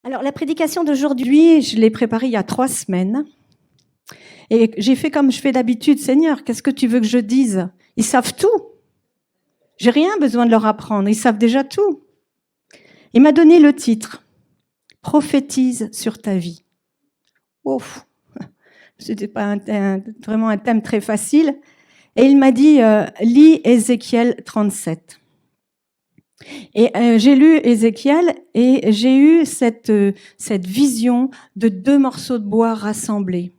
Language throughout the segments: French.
Alors, la prédication d'aujourd'hui, je l'ai préparée il y a 3 semaines. Et j'ai fait comme je fais d'habitude. Seigneur, qu'est-ce que tu veux que je dise? Ils savent tout. J'ai rien besoin de leur apprendre. Ils savent déjà tout. Il m'a donné le titre. Prophétise sur ta vie. Ouf. C'était pas vraiment un thème très facile. Et il m'a dit, lis Ézéchiel 37. Et j'ai lu Ézéchiel et j'ai eu cette vision de 2 morceaux de bois rassemblés.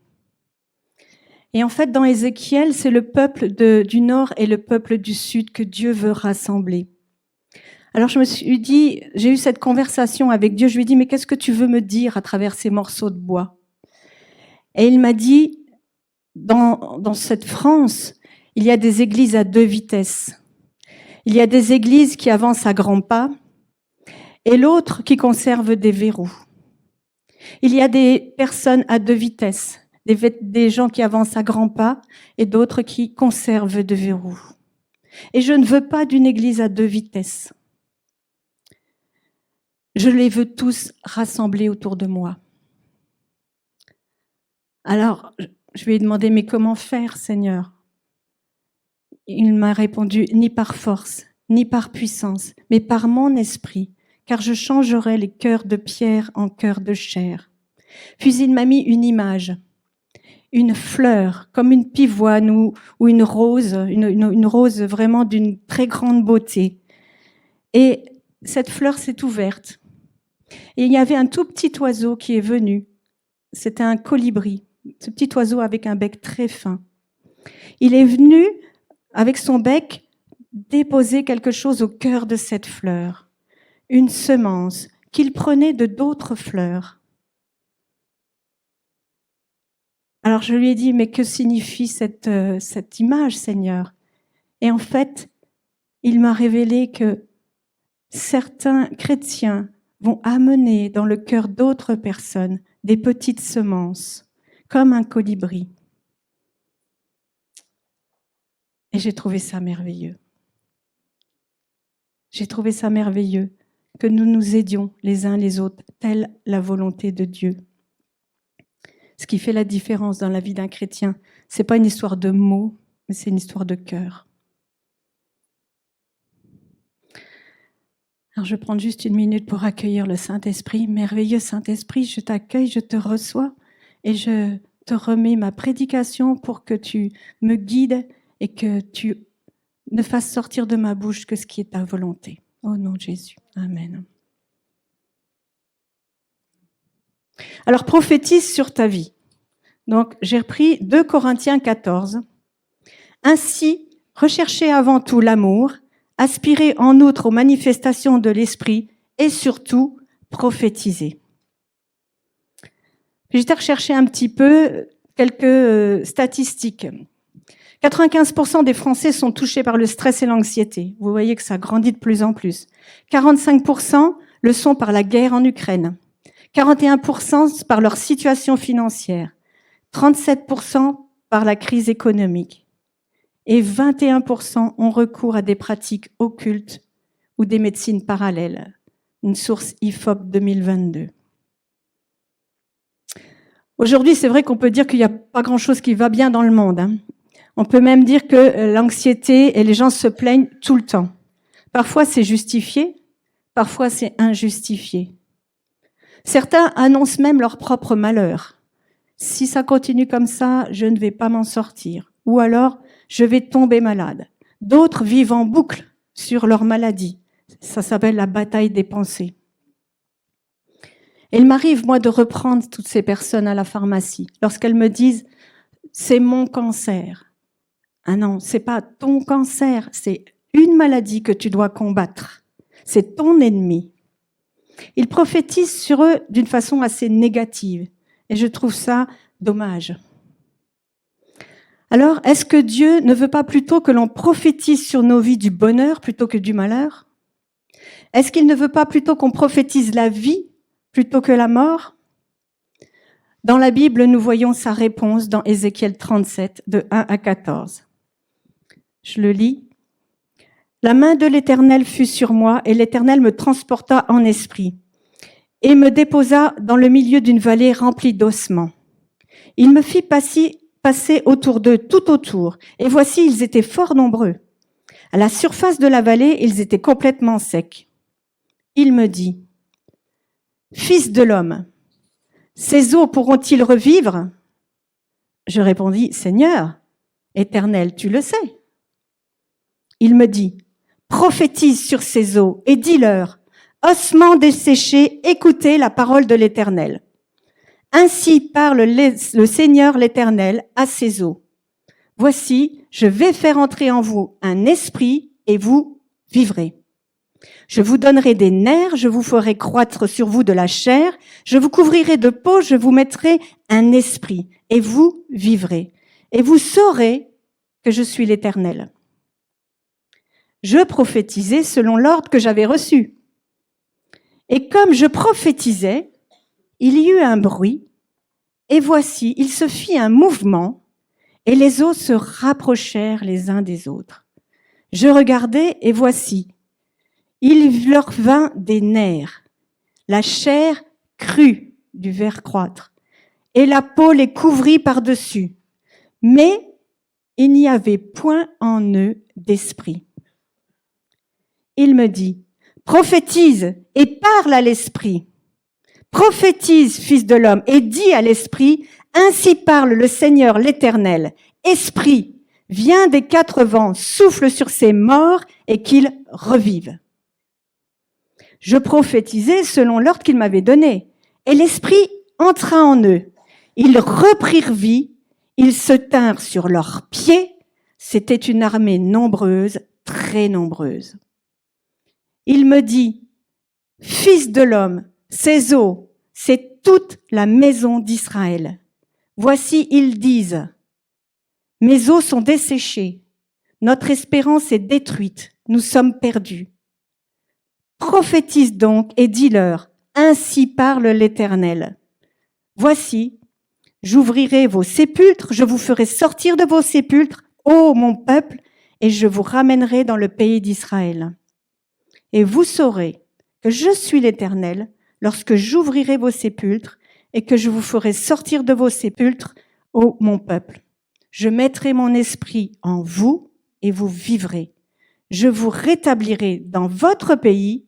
Et en fait, dans Ézéchiel, c'est le peuple du nord et le peuple du sud que Dieu veut rassembler. Alors je me suis dit, j'ai eu cette conversation avec Dieu, je lui ai dit, mais qu'est-ce que tu veux me dire à travers ces morceaux de bois? Et il m'a dit, dans cette France, il y a des églises à 2 vitesses. Il y a des églises qui avancent à grands pas et l'autre qui conserve des verrous. Il y a des personnes à 2 vitesses, des gens qui avancent à grands pas et d'autres qui conservent des verrous. Et je ne veux pas d'une église à 2 vitesses. Je les veux tous rassemblés autour de moi. Alors, je lui ai demandé, mais comment faire, Seigneur? Il m'a répondu, ni par force, ni par puissance, mais par mon esprit, car je changerai les cœurs de pierre en cœurs de chair. Puis il m'a mis une image, une fleur, comme une pivoine ou une rose, une rose vraiment d'une très grande beauté. Et cette fleur s'est ouverte. Et il y avait un tout petit oiseau qui est venu. C'était un colibri, ce petit oiseau avec un bec très fin. Il est venu avec son bec déposer quelque chose au cœur de cette fleur, une semence qu'il prenait de d'autres fleurs. Alors je lui ai dit, mais que signifie cette image, Seigneur? Et en fait, il m'a révélé que certains chrétiens vont amener dans le cœur d'autres personnes des petites semences, comme un colibri. Et j'ai trouvé ça merveilleux. J'ai trouvé ça merveilleux que nous nous aidions les uns les autres, telle la volonté de Dieu. Ce qui fait la différence dans la vie d'un chrétien, c'est pas une histoire de mots, mais c'est une histoire de cœur. Alors je vais prendre juste 1 minute pour accueillir le Saint-Esprit. Merveilleux Saint-Esprit, je t'accueille, je te reçois et je te remets ma prédication pour que tu me guides et que tu ne fasses sortir de ma bouche que ce qui est ta volonté. Au nom de Jésus. Amen. Alors, prophétise sur ta vie. Donc, j'ai repris 2 Corinthiens 14. Ainsi, recherchez avant tout l'amour, aspirez en outre aux manifestations de l'esprit et surtout, prophétisez. J'étais rechercher un petit peu quelques statistiques. 95% des Français sont touchés par le stress et l'anxiété. Vous voyez que ça grandit de plus en plus. 45% le sont par la guerre en Ukraine. 41% par leur situation financière. 37% par la crise économique. Et 21% ont recours à des pratiques occultes ou des médecines parallèles. Une source IFOP 2022. Aujourd'hui, c'est vrai qu'on peut dire qu'il n'y a pas grand-chose qui va bien dans le monde. On peut même dire que l'anxiété et les gens se plaignent tout le temps. Parfois, c'est justifié, parfois, c'est injustifié. Certains annoncent même leur propre malheur. Si ça continue comme ça, je ne vais pas m'en sortir. Ou alors, je vais tomber malade. D'autres vivent en boucle sur leur maladie. Ça s'appelle la bataille des pensées. Et il m'arrive, moi, de reprendre toutes ces personnes à la pharmacie lorsqu'elles me disent « c'est mon cancer ». Ah non, c'est pas ton cancer, c'est une maladie que tu dois combattre. C'est ton ennemi. Ils prophétisent sur eux d'une façon assez négative. Et je trouve ça dommage. Alors, est-ce que Dieu ne veut pas plutôt que l'on prophétise sur nos vies du bonheur plutôt que du malheur? Est-ce qu'il ne veut pas plutôt qu'on prophétise la vie plutôt que la mort? Dans la Bible, nous voyons sa réponse dans Ézéchiel 37, de 1 à 14. Je le lis. « La main de l'Éternel fut sur moi, et l'Éternel me transporta en esprit. et me déposa dans le milieu d'une vallée remplie d'ossements. Il me fit passer autour d'eux, tout autour, et voici, ils étaient fort nombreux. À la surface de la vallée, ils étaient complètement secs. Il me dit, « Fils de l'homme, ces eaux pourront-ils revivre ?» Je répondis, « Seigneur, Éternel, tu le sais. » Il me dit, « Prophétise sur ces eaux et dis-leur, ossements desséchés, écoutez la parole de l'Éternel. Ainsi parle le Seigneur l'Éternel à ces eaux. Voici, je vais faire entrer en vous un esprit et vous vivrez. Je vous donnerai des nerfs, je vous ferai croître sur vous de la chair, je vous couvrirai de peau, je vous mettrai un esprit et vous vivrez. Et vous saurez que je suis l'Éternel. » Je prophétisais selon l'ordre que j'avais reçu. Et comme je prophétisais, il y eut un bruit, et voici, il se fit un mouvement, et les eaux se rapprochèrent les uns des autres. Je regardai, et voici, il leur vint des nerfs, la chair crut du ver croître, et la peau les couvrit par-dessus. Mais il n'y avait point en eux d'esprit. Il me dit, « Prophétise et parle à l'esprit. Prophétise, fils de l'homme, et dis à l'esprit, ainsi parle le Seigneur l'Éternel. Esprit, viens des quatre vents, souffle sur ces morts et qu'ils revivent. » Je prophétisais selon l'ordre qu'il m'avait donné, et l'esprit entra en eux. Ils reprirent vie, ils se tinrent sur leurs pieds. C'était une armée nombreuse, très nombreuse. Il me dit, « Fils de l'homme, ces eaux, c'est toute la maison d'Israël. Voici, ils disent, mes eaux sont desséchées, notre espérance est détruite, nous sommes perdus. Prophétise donc et dis-leur, ainsi parle l'Éternel. Voici, j'ouvrirai vos sépulcres, je vous ferai sortir de vos sépulcres, ô mon peuple, et je vous ramènerai dans le pays d'Israël. Et vous saurez que je suis l'Éternel lorsque j'ouvrirai vos sépulcres et que je vous ferai sortir de vos sépulcres, ô mon peuple. Je mettrai mon esprit en vous et vous vivrez. Je vous rétablirai dans votre pays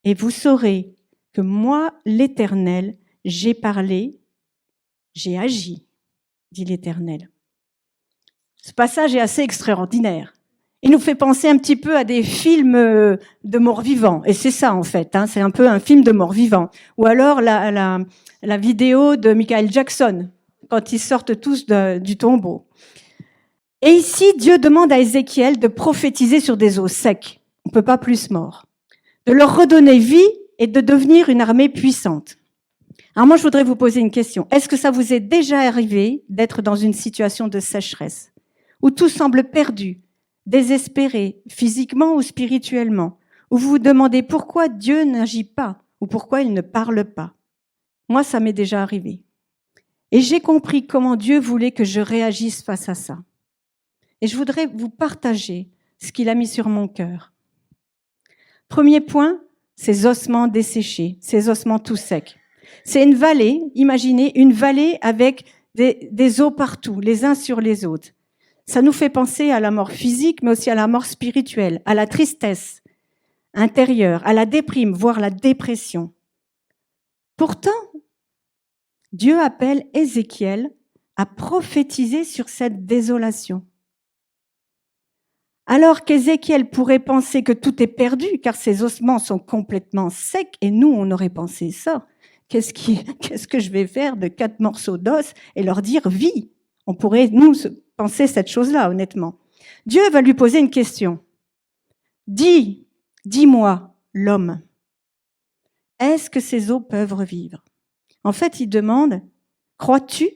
et vous saurez que moi, l'Éternel, j'ai parlé, j'ai agi, dit l'Éternel. Ce passage est assez extraordinaire. Il nous fait penser un petit peu à des films de morts-vivants. Et c'est ça, en fait. C'est un peu un film de morts-vivants. Ou alors la vidéo de Michael Jackson, quand ils sortent tous du tombeau. Et ici, Dieu demande à Ézéchiel de prophétiser sur des eaux secs. On ne peut pas plus mort. De leur redonner vie et de devenir une armée puissante. Alors moi, je voudrais vous poser une question. Est-ce que ça vous est déjà arrivé d'être dans une situation de sécheresse, où tout semble perdu, désespéré, physiquement ou spirituellement, où vous vous demandez pourquoi Dieu n'agit pas ou pourquoi il ne parle pas? Moi, ça m'est déjà arrivé. Et j'ai compris comment Dieu voulait que je réagisse face à ça. Et je voudrais vous partager ce qu'il a mis sur mon cœur. Premier point, ces ossements desséchés, ces ossements tout secs. C'est une vallée, imaginez une vallée avec des eaux partout, les uns sur les autres. Ça nous fait penser à la mort physique, mais aussi à la mort spirituelle, à la tristesse intérieure, à la déprime, voire la dépression. Pourtant, Dieu appelle Ézéchiel à prophétiser sur cette désolation. Alors qu'Ézéchiel pourrait penser que tout est perdu, car ses ossements sont complètement secs, et nous, on aurait pensé ça. Qu'est-ce que je vais faire de 4 morceaux d'os et leur dire « vie ». On pourrait, nous, penser cette chose-là, honnêtement. Dieu va lui poser une question. Dis-moi, l'homme, est-ce que ces eaux peuvent revivre? En fait, il demande, crois-tu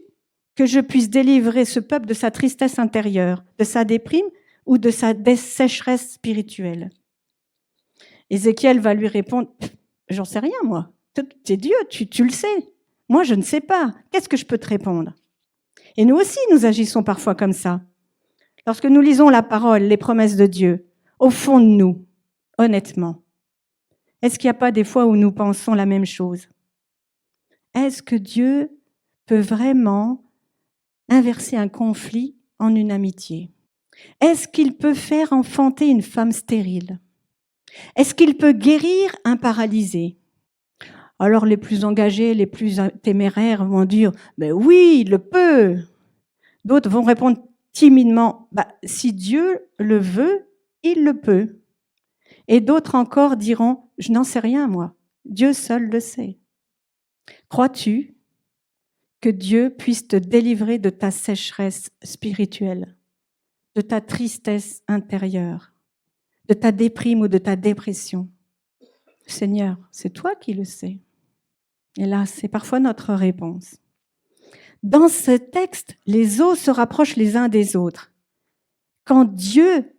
que je puisse délivrer ce peuple de sa tristesse intérieure, de sa déprime ou de sa sécheresse spirituelle? Ézéchiel va lui répondre, j'en sais rien, moi. C'est Dieu, tu le sais. Moi, je ne sais pas. Qu'est-ce que je peux te répondre? Et nous aussi, nous agissons parfois comme ça. Lorsque nous lisons la parole, les promesses de Dieu, au fond de nous, honnêtement, est-ce qu'il n'y a pas des fois où nous pensons la même chose? est-ce que Dieu peut vraiment inverser un conflit en une amitié? Est-ce qu'il peut faire enfanter une femme stérile? Est-ce qu'il peut guérir un paralysé? Alors les plus engagés, les plus téméraires vont dire « Mais oui, il le peut ». D'autres vont répondre timidement « Si Dieu le veut, il le peut ». Et d'autres encore diront « Je n'en sais rien, moi. Dieu seul le sait ». Crois-tu que Dieu puisse te délivrer de ta sécheresse spirituelle, de ta tristesse intérieure, de ta déprime ou de ta dépression? Seigneur, c'est toi qui le sais. Et là, c'est parfois notre réponse. Dans ce texte, les eaux se rapprochent les uns des autres. Quand Dieu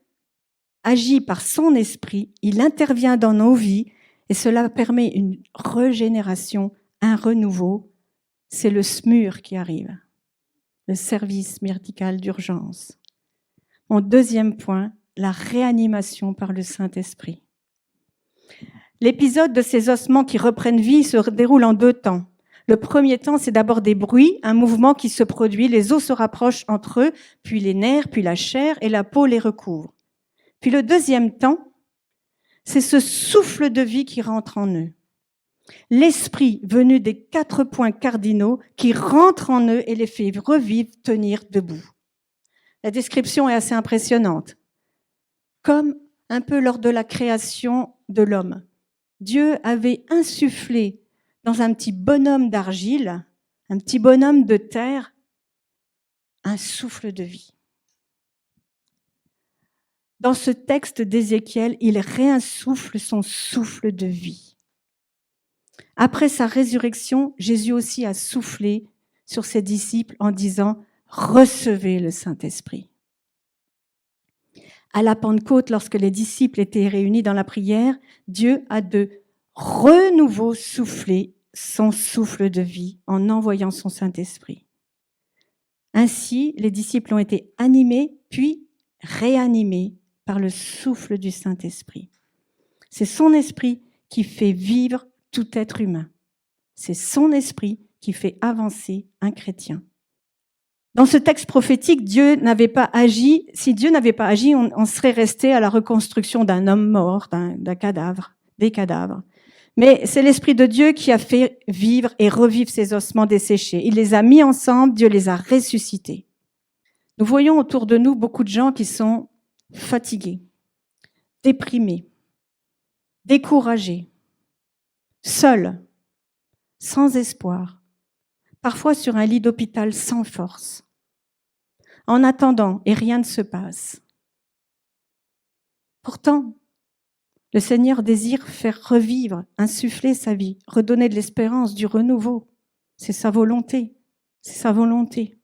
agit par son esprit, il intervient dans nos vies et cela permet une régénération, un renouveau. C'est le SMUR qui arrive, le service médical d'urgence. Mon deuxième point, la réanimation par le Saint-Esprit. L'épisode de ces ossements qui reprennent vie se déroule en 2 temps. Le premier temps, c'est d'abord des bruits, un mouvement qui se produit, les os se rapprochent entre eux, puis les nerfs, puis la chair et la peau les recouvre. Puis le deuxième temps, c'est ce souffle de vie qui rentre en eux. L'esprit venu des 4 points cardinaux qui rentre en eux et les fait revivre, tenir debout. La description est assez impressionnante. Comme un peu lors de la création de l'homme. Dieu avait insufflé dans un petit bonhomme d'argile, un petit bonhomme de terre, un souffle de vie. Dans ce texte d'Ézéchiel, il réinsuffle son souffle de vie. Après sa résurrection, Jésus aussi a soufflé sur ses disciples en disant « Recevez le Saint-Esprit ». À la Pentecôte, lorsque les disciples étaient réunis dans la prière, Dieu a de renouveau soufflé son souffle de vie en envoyant son Saint-Esprit. Ainsi, les disciples ont été animés puis réanimés par le souffle du Saint-Esprit. C'est son esprit qui fait vivre tout être humain. C'est son esprit qui fait avancer un chrétien. Dans ce texte prophétique, Dieu n'avait pas agi. Si Dieu n'avait pas agi, on serait resté à la reconstruction d'un homme mort, d'un cadavre, des cadavres. Mais c'est l'Esprit de Dieu qui a fait vivre et revivre ces ossements desséchés. Il les a mis ensemble, Dieu les a ressuscités. Nous voyons autour de nous beaucoup de gens qui sont fatigués, déprimés, découragés, seuls, sans espoir, parfois sur un lit d'hôpital sans force, en attendant et rien ne se passe. Pourtant, le Seigneur désire faire revivre, insuffler sa vie, redonner de l'espérance, du renouveau. C'est sa volonté, c'est sa volonté.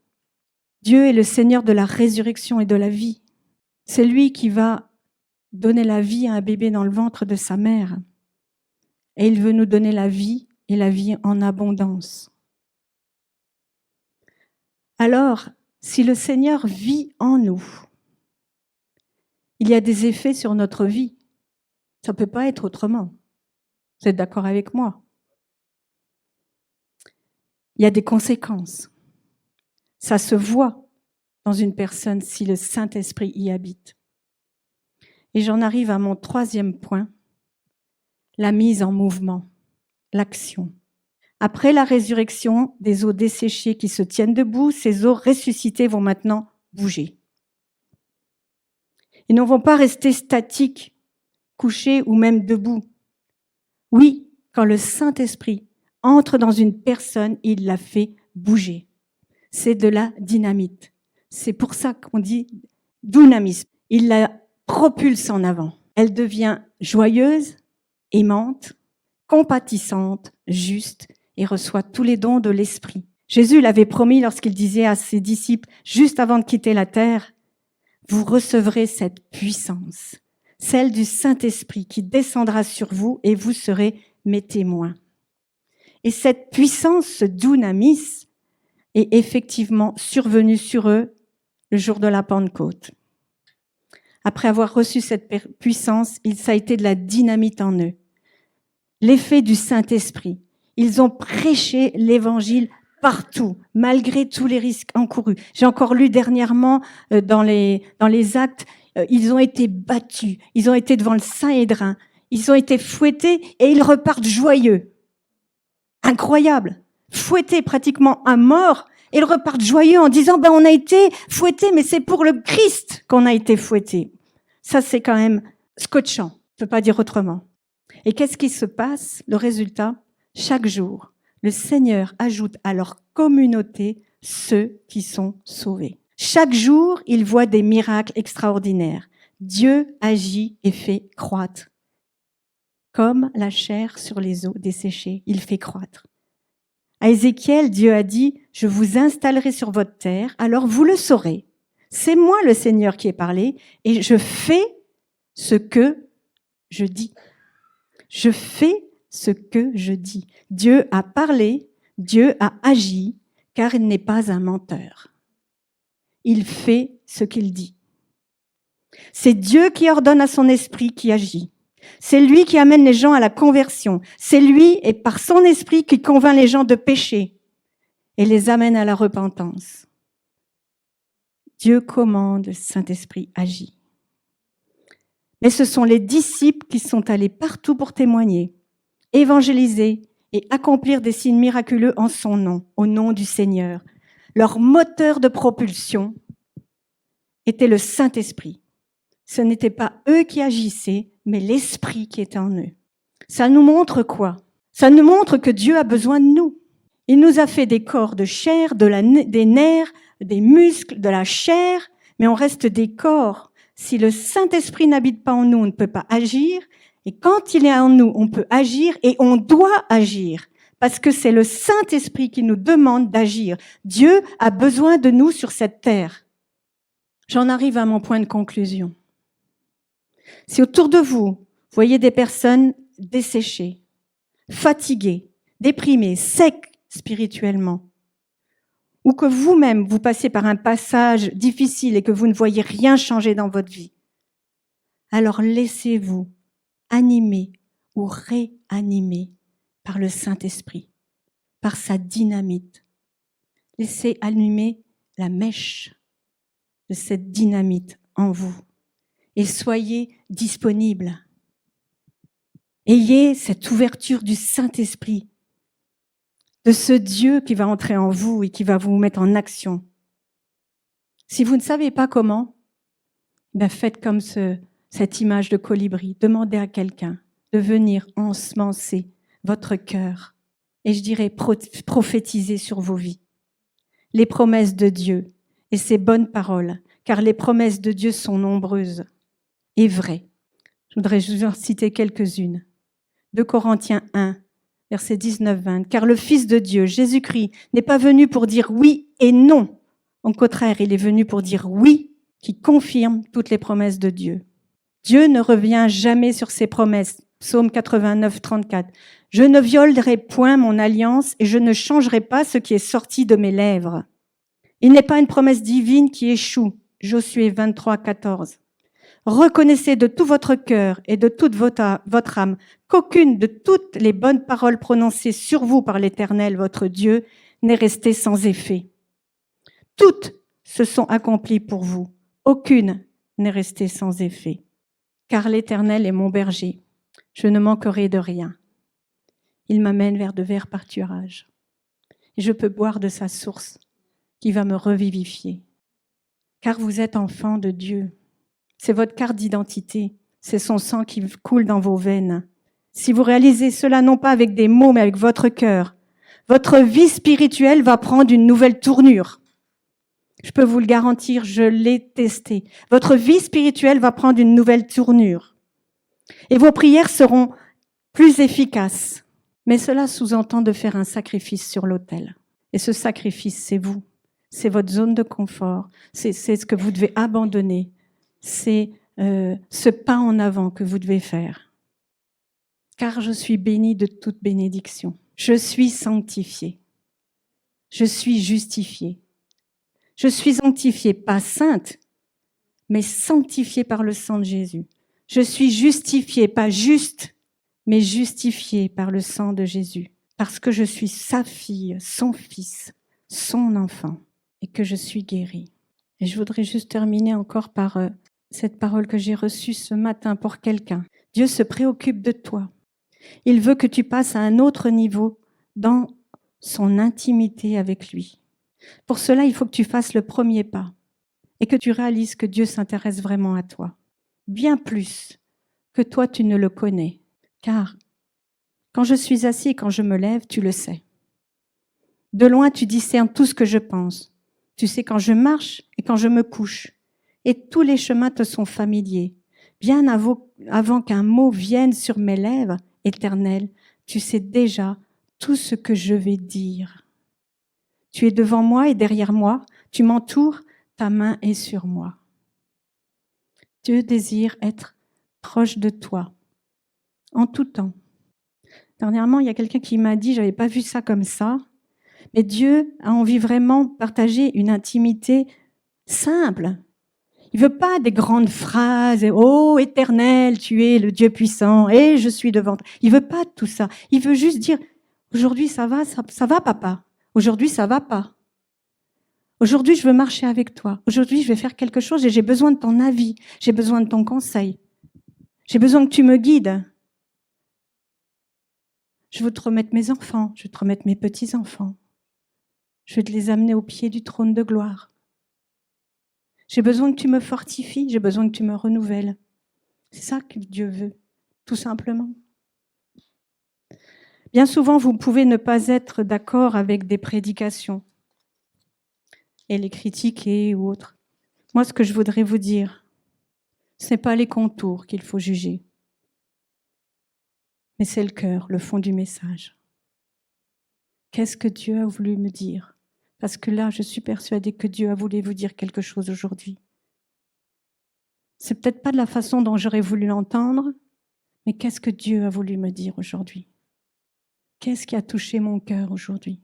Dieu est le Seigneur de la résurrection et de la vie. C'est lui qui va donner la vie à un bébé dans le ventre de sa mère. Et il veut nous donner la vie et la vie en abondance. Alors, si le Seigneur vit en nous, il y a des effets sur notre vie. Ça ne peut pas être autrement. Vous êtes d'accord avec moi? Il y a des conséquences. Ça se voit dans une personne si le Saint-Esprit y habite. Et j'en arrive à mon 3e point, la mise en mouvement, l'action. Après la résurrection des os desséchés qui se tiennent debout, ces os ressuscités vont maintenant bouger. Ils ne vont pas rester statiques, couchés ou même debout. Oui, quand le Saint-Esprit entre dans une personne, il la fait bouger. C'est de la dynamite. C'est pour ça qu'on dit dynamisme. Il la propulse en avant. Elle devient joyeuse, aimante, compatissante, juste, et reçoit tous les dons de l'Esprit. Jésus l'avait promis lorsqu'il disait à ses disciples, juste avant de quitter la terre, « Vous recevrez cette puissance, celle du Saint-Esprit qui descendra sur vous et vous serez mes témoins. » Et cette puissance, ce dunamis, est effectivement survenue sur eux le jour de la Pentecôte. Après avoir reçu cette puissance, ça a été de la dynamite en eux. L'effet du Saint-Esprit. Ils ont prêché l'évangile partout, malgré tous les risques encourus. J'ai encore lu dernièrement dans les actes, ils ont été battus, ils ont été devant le Saint-Hédrin, ils ont été fouettés et ils repartent joyeux. Incroyable. Fouettés pratiquement à mort, et ils repartent joyeux en disant on a été fouettés, mais c'est pour le Christ qu'on a été fouettés. Ça, c'est quand même scotchant. Je ne peux pas dire autrement. Et qu'est-ce qui se passe? Le résultat, chaque jour, le Seigneur ajoute à leur communauté ceux qui sont sauvés. Chaque jour, ils voient des miracles extraordinaires. Dieu agit et fait croître. Comme la chair sur les eaux desséchées, il fait croître. À Ézéchiel, Dieu a dit, « Je vous installerai sur votre terre, alors vous le saurez. C'est moi le Seigneur qui ai parlé et je fais ce que je dis. » Je fais ce que je dis. Dieu a parlé, Dieu a agi, car il n'est pas un menteur. Il fait ce qu'il dit. C'est Dieu qui ordonne à son esprit qui agit. C'est lui qui amène les gens à la conversion. C'est lui, et par son esprit, qui convainc les gens de pécher et les amène à la repentance. Dieu commande, le Saint-Esprit agit. Mais ce sont les disciples qui sont allés partout pour témoigner, évangéliser et accomplir des signes miraculeux en son nom, au nom du Seigneur. Leur moteur de propulsion était le Saint-Esprit. Ce n'était pas eux qui agissaient, mais l'Esprit qui était en eux. Ça nous montre quoi? Ça nous montre que Dieu a besoin de nous. Il nous a fait des corps de chair, des nerfs, des muscles, de la chair, mais on reste des corps. Si le Saint-Esprit n'habite pas en nous, on ne peut pas agir. Et quand il est en nous, on peut agir et on doit agir. Parce que c'est le Saint-Esprit qui nous demande d'agir. Dieu a besoin de nous sur cette terre. J'en arrive à mon point de conclusion. Si autour de vous, vous voyez des personnes desséchées, fatiguées, déprimées, secs spirituellement, ou que vous-même, vous passez par un passage difficile et que vous ne voyez rien changer dans votre vie, alors laissez-vous animer ou réanimer par le Saint-Esprit, par sa dynamite. Laissez allumer la mèche de cette dynamite en vous et soyez disponibles. Ayez cette ouverture du Saint-Esprit, de ce Dieu qui va entrer en vous et qui va vous mettre en action. Si vous ne savez pas comment, faites comme cette image de colibri. Demandez à quelqu'un de venir ensemencer votre cœur et je dirais prophétiser sur vos vies. Les promesses de Dieu et ses bonnes paroles, car les promesses de Dieu sont nombreuses et vraies. Je voudrais juste en citer quelques-unes. 2 Corinthiens 1, versets 19-20. Car le Fils de Dieu, Jésus-Christ, n'est pas venu pour dire oui et non. Au contraire, il est venu pour dire oui, qui confirme toutes les promesses de Dieu. Dieu ne revient jamais sur ses promesses. Psaume 89, 34. Je ne violerai point mon alliance et je ne changerai pas ce qui est sorti de mes lèvres. Il n'est pas une promesse divine qui échoue. Josué 23, 14. Reconnaissez de tout votre cœur et de toute votre âme qu'aucune de toutes les bonnes paroles prononcées sur vous par l'Éternel, votre Dieu, n'est restée sans effet. Toutes se sont accomplies pour vous. Aucune n'est restée sans effet. Car l'Éternel est mon berger. Je ne manquerai de rien. Il m'amène vers de verts pâturages. Et je peux boire de sa source qui va me revivifier. Car vous êtes enfants de Dieu. C'est votre carte d'identité. C'est son sang qui coule dans vos veines. Si vous réalisez cela non pas avec des mots, mais avec votre cœur, votre vie spirituelle va prendre une nouvelle tournure. Je peux vous le garantir, je l'ai testé. Votre vie spirituelle va prendre une nouvelle tournure. Et vos prières seront plus efficaces. Mais cela sous-entend de faire un sacrifice sur l'autel. Et ce sacrifice, c'est vous. C'est votre zone de confort. C'est ce que vous devez abandonner. C'est ce pas en avant que vous devez faire. Car je suis bénie de toute bénédiction. Je suis sanctifiée. Je suis justifiée. Je suis sanctifiée, pas sainte, mais sanctifiée par le sang de Jésus. Je suis justifiée, pas juste, mais justifiée par le sang de Jésus. parce que je suis sa fille, son fils, son enfant, et que je suis guérie. Et je voudrais juste terminer encore par cette parole que j'ai reçue ce matin pour quelqu'un. Dieu se préoccupe de toi. Il veut que tu passes à un autre niveau dans son intimité avec lui. Pour cela, il faut que tu fasses le premier pas et que tu réalises que Dieu s'intéresse vraiment à toi, bien plus que toi tu ne le connais. Car quand je suis assis et quand je me lève, tu le sais. De loin, tu discernes tout ce que je pense. Tu sais quand je marche et quand je me couche. Et tous les chemins te sont familiers. Bien avant qu'un mot vienne sur mes lèvres, Éternel, tu sais déjà tout ce que je vais dire. Tu es devant moi et derrière moi. Tu m'entoures, ta main est sur moi. Dieu désire être proche de toi en tout temps. Dernièrement, il y a quelqu'un qui m'a dit, j'avais pas vu ça comme ça, mais Dieu a envie vraiment de partager une intimité simple. Il veut pas des grandes phrases, oh Éternel, tu es le Dieu puissant, et je suis devant toi. Il veut pas tout ça. Il veut juste dire, aujourd'hui ça va papa. Aujourd'hui ça va pas. Aujourd'hui je veux marcher avec toi. Aujourd'hui je vais faire quelque chose et j'ai besoin de ton avis. J'ai besoin de ton conseil. J'ai besoin que tu me guides. Je veux te remettre mes enfants. Je veux te remettre mes petits-enfants. Je veux te les amener au pied du trône de gloire. J'ai besoin que tu me fortifies, j'ai besoin que tu me renouvelles. C'est ça que Dieu veut, tout simplement. Bien souvent, vous pouvez ne pas être d'accord avec des prédications et les critiquer ou autres. Moi, ce que je voudrais vous dire, ce n'est pas les contours qu'il faut juger, mais c'est le cœur, le fond du message. Qu'est-ce que Dieu a voulu me dire ? Parce que là, je suis persuadée que Dieu a voulu vous dire quelque chose aujourd'hui. C'est peut-être pas de la façon dont j'aurais voulu l'entendre, mais qu'est-ce que Dieu a voulu me dire aujourd'hui ? Qu'est-ce qui a touché mon cœur aujourd'hui ?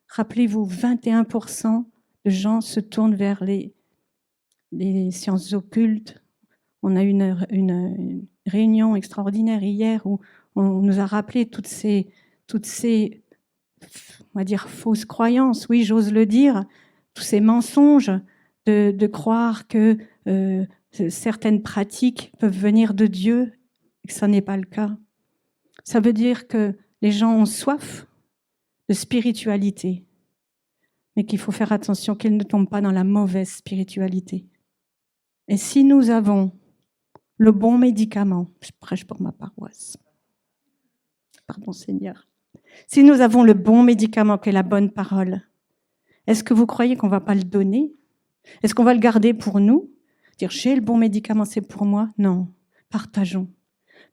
Rappelez-vous, 21% de gens se tournent vers les sciences occultes. On a eu une réunion extraordinaire hier où on nous a rappelé toutes ces, on va dire, fausses croyances, oui, j'ose le dire, tous ces mensonges de croire que certaines pratiques peuvent venir de Dieu et que ça n'est pas le cas. Ça veut dire que les gens ont soif de spiritualité, mais qu'il faut faire attention qu'elles ne tombent pas dans la mauvaise spiritualité. Et si nous avons le bon médicament, je prêche pour ma paroisse, pardon Seigneur, si nous avons le bon médicament qui est la bonne parole, est-ce que vous croyez qu'on ne va pas le donner ? Est-ce qu'on va le garder pour nous ? Dire j'ai le bon médicament, c'est pour moi ? Non, partageons.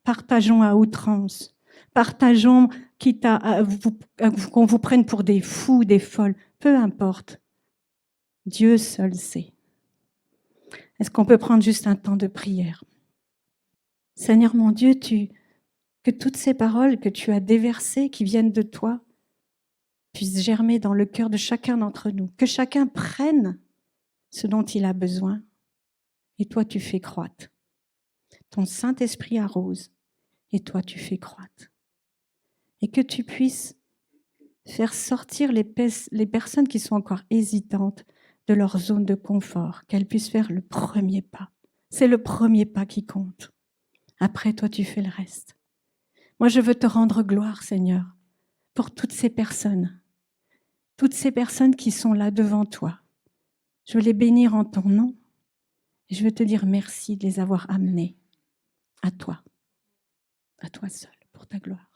Partageons à outrance. Partageons, quitte à qu'on vous prenne pour des fous, des folles. Peu importe. Dieu seul sait. Est-ce qu'on peut prendre juste un temps de prière ? Seigneur mon Dieu, que toutes ces paroles que tu as déversées, qui viennent de toi, puissent germer dans le cœur de chacun d'entre nous. Que chacun prenne ce dont il a besoin. Et toi, tu fais croître. Ton Saint-Esprit arrose. Et toi, tu fais croître. Et que tu puisses faire sortir les personnes qui sont encore hésitantes de leur zone de confort, qu'elles puissent faire le premier pas. C'est le premier pas qui compte. Après, toi, tu fais le reste. Moi, je veux te rendre gloire, Seigneur, pour toutes ces personnes qui sont là devant toi. Je veux les bénir en ton nom et je veux te dire merci de les avoir amenées à toi seul, pour ta gloire.